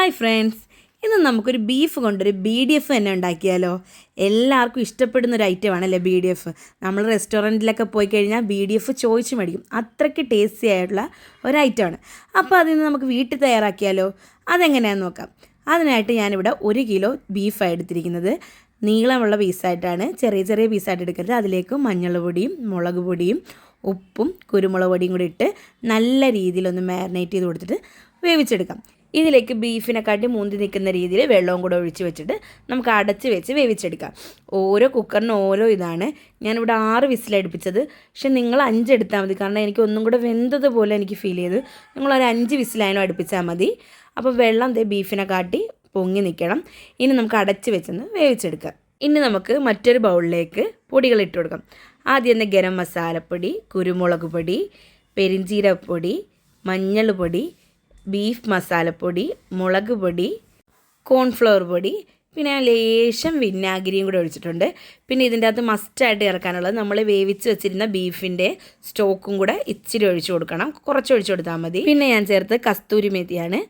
Hi friends, ഇന്ന് നമുക്കൊരു beef കൊണ്ടൊരു BDF തന്നെ ഉണ്ടാക്കിയാലോ. എല്ലാവർക്കും ഇഷ്ടപ്പെടുന്ന ഒരു ഐറ്റമാണല്ലേ BDF. നമ്മൾ റെസ്റ്റോറൻറ്റിലൊക്കെ പോയി കഴിഞ്ഞാൽ BDF ചോദിച്ച് മേടിക്കും. അത്രയ്ക്ക് ടേസ്റ്റി ആയിട്ടുള്ള ഒരു ഐറ്റമാണ്. അപ്പോൾ അതിൽ നിന്ന് നമുക്ക് വീട്ടിൽ തയ്യാറാക്കിയാലോ. അതെങ്ങനെയാണെന്ന് നോക്കാം. അതിനായിട്ട് ഞാനിവിടെ 1 കിലോ ബീഫാണ് എടുത്തിരിക്കുന്നത്. നീളമുള്ള പീസായിട്ടാണ്, ചെറിയ ചെറിയ പീസായിട്ട് എടുക്കരുത്. അതിലേക്ക് മഞ്ഞൾ പൊടിയും മുളക് പൊടിയും ഉപ്പും കുരുമുളക് പൊടിയും കൂടി ഇട്ട് നല്ല രീതിയിലൊന്ന് മാരിനേറ്റ് ചെയ്ത് കൊടുത്തിട്ട് വേവിച്ചെടുക്കാം. ഇതിലേക്ക് ബീഫിനെക്കാട്ടി മുന്തി നിൽക്കുന്ന രീതിയിൽ വെള്ളവും കൂടെ ഒഴിച്ച് വെച്ചിട്ട് നമുക്ക് അടച്ച് വെച്ച് വേവിച്ചെടുക്കാം. ഓരോ കുക്കറിന് ഓരോ ഇതാണ്. ഞാനിവിടെ 6 വിസിലടുപ്പിച്ചത്. പക്ഷെ നിങ്ങൾ 5 എടുത്താൽ മതി, കാരണം എനിക്ക് ഒന്നും കൂടെ വെന്തതുപോലെ എനിക്ക് ഫീൽ ചെയ്ത്. നിങ്ങളൊരു 5 വിസിലായാലും അടുപ്പിച്ചാൽ മതി. അപ്പോൾ വെള്ളം ബീഫിനെ കാട്ടി പൊങ്ങി നിൽക്കണം. ഇനി നമുക്ക് അടച്ച് വെച്ചൊന്ന് വേവിച്ചെടുക്കാം. ഇനി നമുക്ക് മറ്റൊരു ബൗളിലേക്ക് പൊടികൾ ഇട്ട് കൊടുക്കാം. ആദ്യം തന്നെ ഗരം മസാലപ്പൊടി, കുരുമുളക് പൊടി, പെരിഞ്ചീരകപ്പൊടി, മഞ്ഞൾ പൊടി, ബീഫ് മസാലപ്പൊടി, മുളക് പൊടി, കോൺഫ്ലവർ പൊടി, പിന്നെ ലേശം വിനാഗിരിയും കൂടെ ഒഴിച്ചിട്ടുണ്ട്. പിന്നെ ഇതിൻ്റെ അകത്ത് മസ്റ്റായിട്ട് ഇറക്കാനുള്ളത് നമ്മൾ വേവിച്ച് വെച്ചിരുന്ന ബീഫിൻ്റെ സ്റ്റോക്കും കൂടെ ഇച്ചിരി ഒഴിച്ചു കൊടുക്കണം. കുറച്ച് ഒഴിച്ചു കൊടുത്താൽ മതി. പിന്നെ ഞാൻ ചേർത്ത് കസ്തൂരി മേത്തിയാണ്.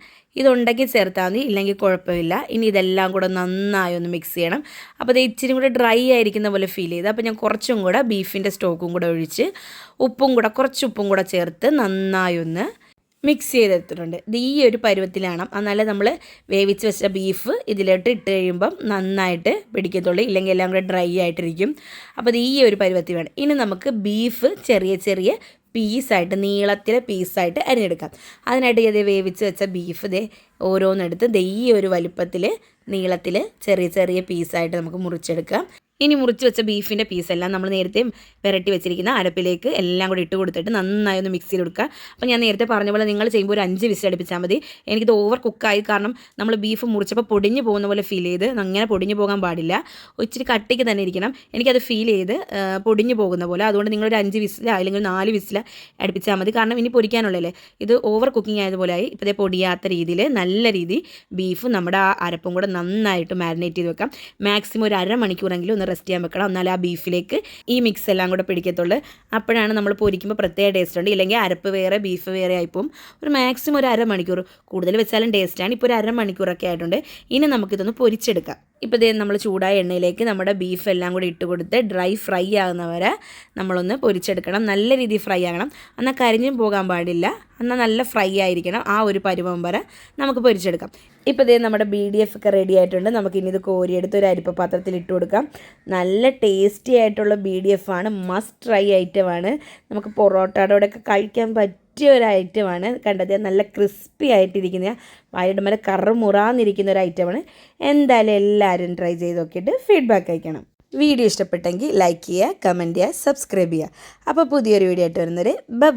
ഇതുണ്ടെങ്കിൽ ചേർത്താൽ മതി, ഇല്ലെങ്കിൽ കുഴപ്പമില്ല. ഇനി ഇതെല്ലാം കൂടെ നന്നായി ഒന്ന് മിക്സ് ചെയ്യണം. അപ്പോൾ ഇത് ഇച്ചിരി കൂടെ ഡ്രൈ ആയിരിക്കുന്ന പോലെ ഫീൽ ചെയ്ത്, അപ്പോൾ ഞാൻ കുറച്ചും കൂടെ ബീഫിൻ്റെ സ്റ്റോക്കും കൂടെ ഒഴിച്ച് കുറച്ച് ഉപ്പും കൂടെ ചേർത്ത് നന്നായി ഒന്ന് മിക്സ് ചെയ്തെടുത്തിട്ടുണ്ട്. ഇത് ഈ ഒരു പരുവത്തിലാണ്, എന്നാലേ നമ്മൾ വേവിച്ച് വെച്ച ബീഫ് ഇതിലോട്ട് ഇട്ട് കഴിയുമ്പം നന്നായിട്ട് പിടിക്കത്തുള്ളൂ, ഇല്ലെങ്കിൽ എല്ലാം കൂടെ ഡ്രൈ ആയിട്ടിരിക്കും. അപ്പോൾ ഇത് ഈ ഒരു പരുവത്തിൽ വേണം. ഇനി നമുക്ക് ബീഫ് ചെറിയ ചെറിയ പീസായിട്ട്, നീളത്തിലെ പീസായിട്ട് അരിഞ്ഞെടുക്കാം. അതിനായിട്ട് ഇത് വേവിച്ച് വെച്ച ബീഫ് ഓരോന്നെടുത്ത് ഈ ഒരു വലുപ്പത്തിൽ നീളത്തിൽ ചെറിയ ചെറിയ പീസായിട്ട് നമുക്ക് മുറിച്ചെടുക്കാം. ഇനി മുറിച്ച് വെച്ച ബീഫിൻ്റെ പീസെല്ലാം നമ്മൾ നേരത്തെ പുരട്ടി വെച്ചിരിക്കുന്ന അരപ്പിലേക്ക് എല്ലാം കൂടി ഇട്ട് കൊടുത്തിട്ട് നന്നായി ഒന്ന് മിക്സ് ചെയ്ത് കൊടുക്കുക. അപ്പോൾ ഞാൻ നേരത്തെ പറഞ്ഞ പോലെ നിങ്ങൾ ചെയ്യുമ്പോൾ ഒരു 5 വിസിൽ അടുപ്പിച്ചാൽ മതി. എനിക്കിത് ഓവർ കുക്കായി, കാരണം നമ്മൾ ബീഫ് മുറിച്ചപ്പോൾ പൊടിഞ്ഞു പോകുന്ന പോലെ ഫീൽ ചെയ്ത്. അങ്ങനെ പൊടിഞ്ഞു പോകാൻ പാടില്ല, ഇച്ചിരി കട്ടിക്ക് തന്നെ ഇരിക്കണം. എനിക്കത് ഫീൽ ചെയ്ത് പൊടിഞ്ഞു പോകുന്ന പോലെ. അതുകൊണ്ട് നിങ്ങളൊരു 5 വിസിൽ അല്ലെങ്കിൽ 4 വിസിൽ അടുപ്പിച്ചാൽ മതി, കാരണം ഇനി പൊരിക്കാനുള്ളല്ലേ. ഇത് ഓവർ കുക്കിംഗ് ആയതുപോലെ ആയി. ഇപ്പോൾ പൊടിയാത്ത രീതിയിൽ നല്ല രീതി ബീഫ് നമ്മുടെ ആ അരപ്പും കൂടെ നന്നായിട്ട് മാരിനേറ്റ് ചെയ്ത് വെക്കാം. മാക്സിമം ഒരു അരമണിക്കൂറെങ്കിലും ഒന്ന് റെസ്റ്റ് ചെയ്യാൻ വെക്കണം. എന്നാൽ ആ ബീഫിലേക്ക് ഈ മിക്സ് എല്ലാം കൂടെ പിടിക്കത്തുള്ളൂ. അപ്പോഴാണ് നമ്മൾ പൊരിക്കുമ്പോൾ പ്രത്യേക ടേസ്റ്റ് ഉണ്ട്. ഇല്ലെങ്കിൽ അരപ്പ് വേറെ ബീഫ് വേറെ ആയിപ്പോവും. ഒരു മാക്സിമം ഒരു അരമണിക്കൂർ, കൂടുതൽ വെച്ചാലും ടേസ്റ്റാണ്. ഇപ്പോൾ ഒരു അരമണിക്കൂറൊക്കെ ആയിട്ടുണ്ട്. ഇനി നമുക്കിതൊന്ന് പൊരിച്ചെടുക്കാം. ഇപ്പോൾ നമ്മൾ ചൂടായ എണ്ണയിലേക്ക് നമ്മുടെ ബീഫ് എല്ലാം കൂടി ഇട്ട് കൊടുത്ത് ഡ്രൈ ഫ്രൈ ആകുന്നവരെ നമ്മളൊന്ന് പൊരിച്ചെടുക്കണം. നല്ല രീതിയിൽ ഫ്രൈ ആകണം, എന്നാൽ കരിഞ്ഞും പോകാൻ പാടില്ല. എന്നാൽ നല്ല ഫ്രൈ ആയിരിക്കണം. ആ ഒരു പരുവം വരെ നമുക്ക് പൊരിച്ചെടുക്കാം. ഇപ്പോൾ നമ്മുടെ BDF ഒക്കെ റെഡി ആയിട്ടുണ്ട്. നമുക്കിനി ഇത് കോരിയെടുത്ത് ഒരു അരിപ്പ പാത്രത്തിൽ ഇട്ട് കൊടുക്കാം. നല്ല ടേസ്റ്റി ആയിട്ടുള്ള BDF ആണ്. മസ്റ്റ് ട്രൈ ഐറ്റമാണ്. നമുക്ക് പൊറോട്ടയുടെ കൂടെയൊക്കെ കഴിക്കാൻ പറ്റിയ ഒരു ഐറ്റമാണ്. കണ്ടത് നല്ല ക്രിസ്പി ആയിട്ടിരിക്കുന്ന, വായുടെ മേലെ കറുമുറാന്നിരിക്കുന്ന ഒരു ഐറ്റമാണ്. എന്തായാലും എല്ലാവരും ട്രൈ ചെയ്ത് നോക്കിയിട്ട് ഫീഡ്ബാക്ക് അയക്കണം. വീഡിയോ ഇഷ്ടപ്പെട്ടെങ്കിൽ ലൈക്ക് ചെയ്യുക, കമൻറ്റ് ചെയ്യുക, സബ്സ്ക്രൈബ് ചെയ്യുക. അപ്പോൾ പുതിയൊരു വീഡിയോ ആയിട്ട് വരുന്നവരെ ബൈ.